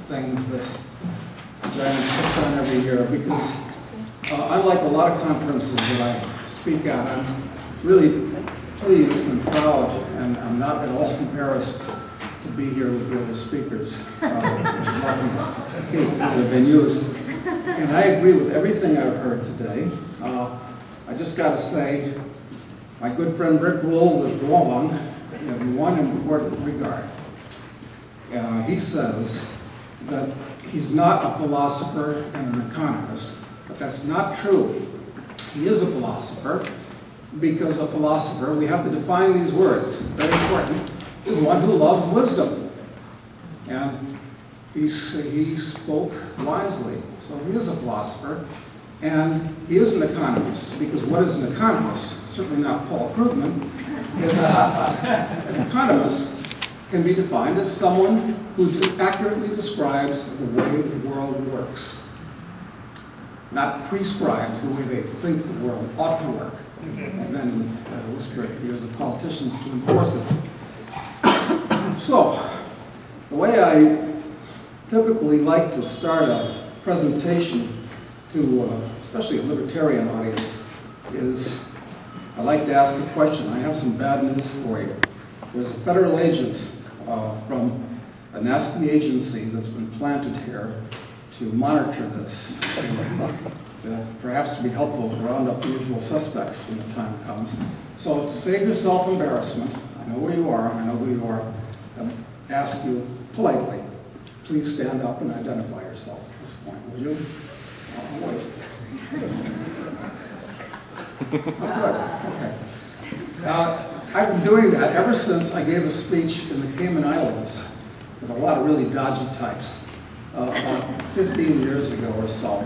things that Giant puts on every year, because unlike a lot of conferences that I speak at, I'm really pleased and proud, and I'm not at all embarrassed to be here with the other speakers, which is often the case that have been used. And I agree with everything I've heard today. I just got to say, my good friend Rick Rule was wrong in one important regard. He says that he's not a philosopher and an economist, but that's not true. He is a philosopher, because a philosopher, we have to define these words, very important, is one who loves wisdom. And he spoke wisely, so he is a philosopher. And he is an economist, because what is an economist? Certainly not Paul Krugman. An economist can be defined as someone who accurately describes the way the world works, not prescribes the way they think the world ought to work, and then whisper at the ears of politicians to enforce it. So, the way I typically like to start a presentation to especially a libertarian audience is I like to ask a question. I have some bad news for you. There's a federal agent from a nasty agency that's been planted here to monitor this, perhaps to be helpful to round up the usual suspects when the time comes. So to save yourself embarrassment, I know where you are, I know who you are, I ask you politely, please stand up and identify yourself at this point, will you? Oh, wait. Oh, good, okay. I've been doing that ever since I gave a speech in the Cayman Islands with a lot of really dodgy types about 15 years ago or so.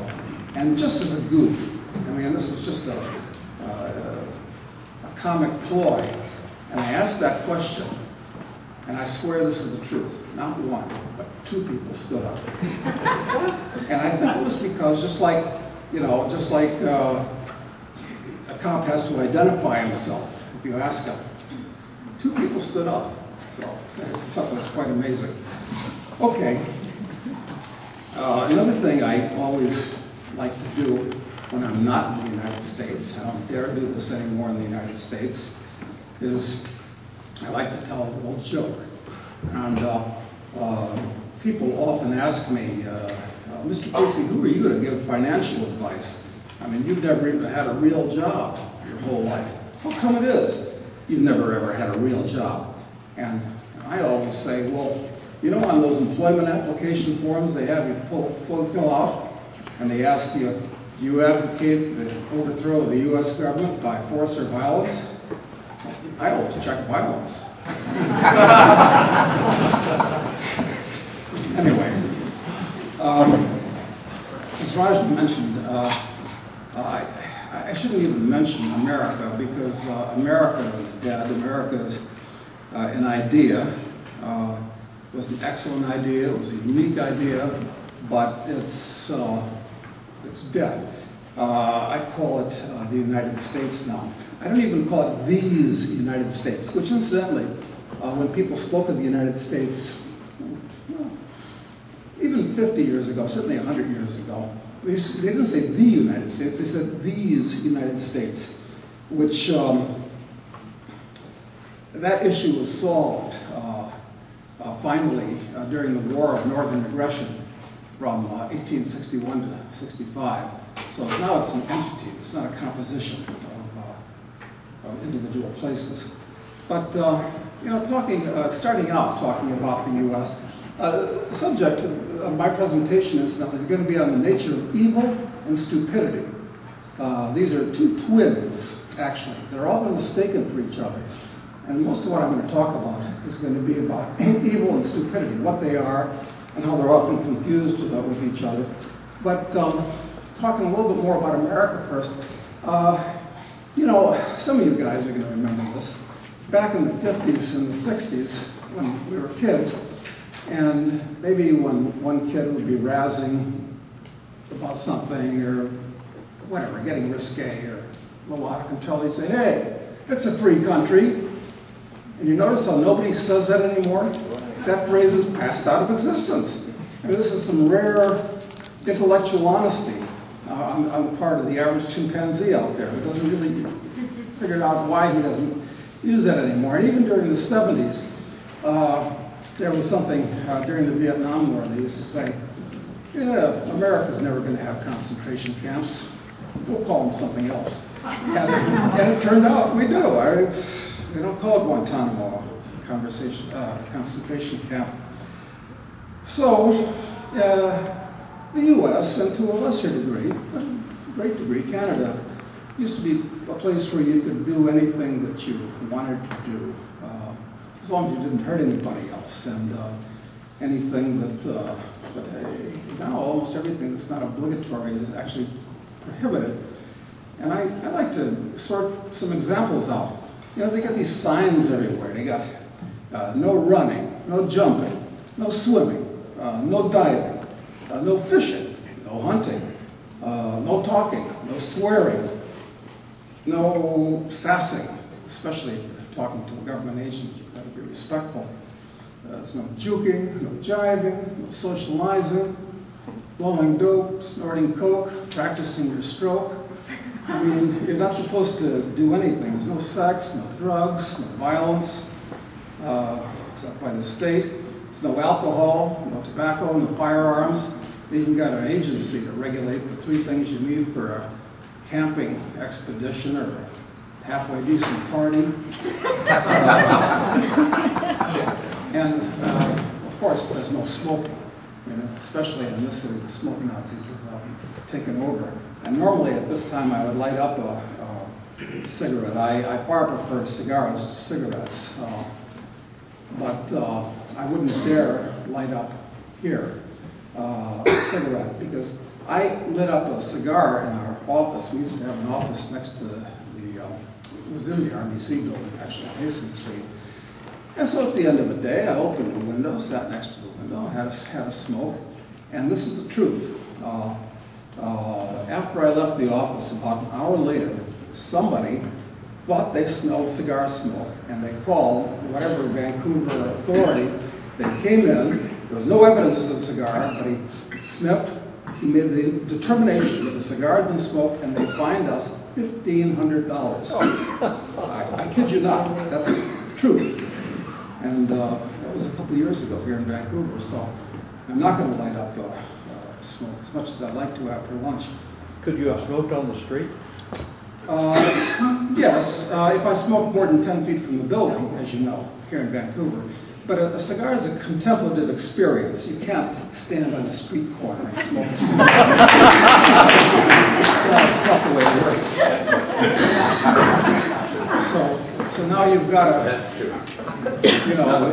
And just as a goof, I mean, this was just a comic ploy. And I asked that question, and I swear this is the truth. Not one, but two people stood up. And I think it was because just like, you know, a cop has to identify himself if you ask him. Two people stood up. So I thought that was quite amazing. Okay. Another thing I always like to do when I'm not in the United States, I don't dare do this anymore in the United States, is I like to tell a little joke. And people often ask me, Mr. Casey, who are you to give financial advice? I mean, you've never even had a real job your whole life. How come it is you've never ever had a real job? And I always say, well, you know, on those employment application forms they have you fill out, and they ask you, do you advocate the overthrow of the U.S. government by force or violence? I always check violence. Anyway, as Raj mentioned, I shouldn't even mention America, because America is dead. America is an idea. It was an excellent idea. It was a unique idea, but it's dead. I call it the United States now. I don't even call it these United States, which incidentally, when people spoke of the United States, well, even 50 years ago, certainly 100 years ago, they didn't say the United States, they said these United States, which that issue was solved finally during the War of Northern Aggression from 1861 to 65. So now it's an entity, it's not a composition of individual places. But, you know, starting out talking about the U.S., the subject of my presentation is going to be on the nature of evil and stupidity. These are two twins, actually. They're often mistaken for each other. And most of what I'm going to talk about is going to be about evil and stupidity, what they are, and how they're often confused with each other. But talking a little bit more about America first, you know, some of you guys are going to remember this. Back in the 50s and the 60s, when we were kids, and maybe when one kid would be razzing about something or whatever, getting risque or a little out of control, he'd say, hey, it's a free country. And you notice how nobody says that anymore? That phrase is passed out of existence. I mean, this is some rare intellectual honesty on the part of the average chimpanzee out there who doesn't really figure out why he doesn't use that anymore. And even during the 70s, there was something during the Vietnam War, they used to say, yeah, America's never going to have concentration camps. We'll call them something else. And it turned out we do. They don't call it Guantanamo concentration camp. So the U.S., and to a lesser degree, a great degree, Canada, used to be a place where you could do anything that you wanted to do, as long as you didn't hurt anybody else, and anything that, but now almost everything that's not obligatory is actually prohibited. And I like to sort some examples out. You know, they got these signs everywhere. They got no running, no jumping, no swimming, no diving, no fishing, no hunting, no talking, no swearing, no sassing, especially if you're talking to a government agent, you've got to be respectful. There's no juking, no jiving, no socializing, blowing dope, snorting coke, practicing your stroke. I mean, you're not supposed to do anything. There's no sex, no drugs, no violence, except by the state. There's no alcohol, no tobacco, no firearms. They even got an agency to regulate the 3 things you need for a camping expedition or a halfway decent party. And of course, there's no smoking. You know, especially in this city, the smoke Nazis have taken over. And normally at this time, I would light up a cigarette. I far prefer cigars to cigarettes, but I wouldn't dare light up here a cigarette, because I lit up a cigar in our office. We used to have an office next to it was in the RBC building, actually, on Hastings Street. And so at the end of the day, I opened the window, sat next to the window, had a smoke, and this is the truth. After I left the office, about an hour later, somebody thought they smelled cigar smoke, and they called whatever Vancouver authority. They came in, there was no evidence of the cigar, but he sniffed. He made the determination that the cigar had been smoked, and they fined us $1,500. I kid you not, that's the truth. And that was a couple of years ago here in Vancouver, so I'm not going to light up smoke as much as I'd like to after lunch. Could you have smoked on the street? Yes, if I smoke more than 10 feet from the building, as you know, here in Vancouver. But a cigar is a contemplative experience. You can't stand on a street corner and smoke a cigar. That's not the way it works. So now you've got That's true. you know,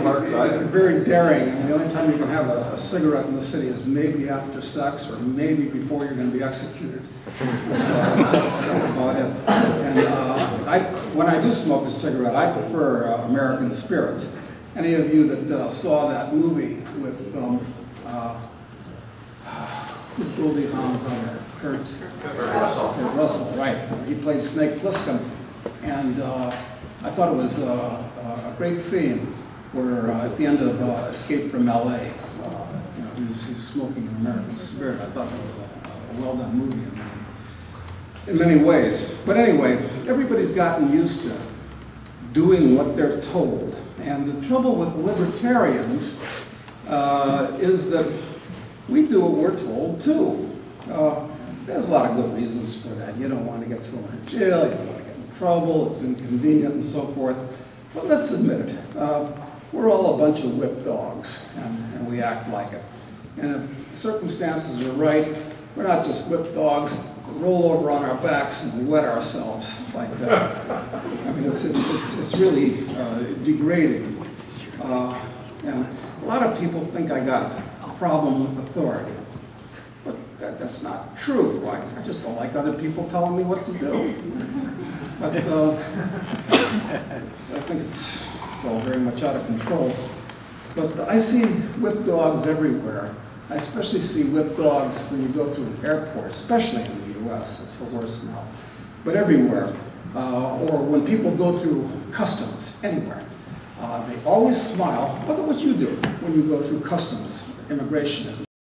you're very daring, and the only time you can have a cigarette in the city is maybe after sex or maybe before you're going to be executed. That's about it. And when I do smoke a cigarette, I prefer American Spirits. Any of you that saw that movie with, who's Goldie Hawn's on there? Kurt Russell, right. He played Snake Plissken. And I thought it was a great scene where at the end of Escape from L.A., you know, he's smoking an American Spirit. I thought that was a well-done movie in many ways. But anyway, everybody's gotten used to doing what they're told. And the trouble with libertarians is that we do what we're told too. There's a lot of good reasons for that. You don't want to get thrown in jail, you don't want to get in trouble, it's inconvenient and so forth. But let's admit it, we're all a bunch of whip dogs, and we act like it. And if circumstances are right, we're not just whip dogs, we roll over on our backs and wet ourselves like that. I mean, it's really degrading. And a lot of people think I got a problem with authority. But that's not true. I just don't like other people telling me what to do. But I think it's all very much out of control. But I see whip dogs everywhere. I especially see whip dogs when you go through an airport, especially in the U.S. It's the worst now. But everywhere. Or when people go through customs, anywhere. They always smile. Look at what you do when you go through customs, immigration.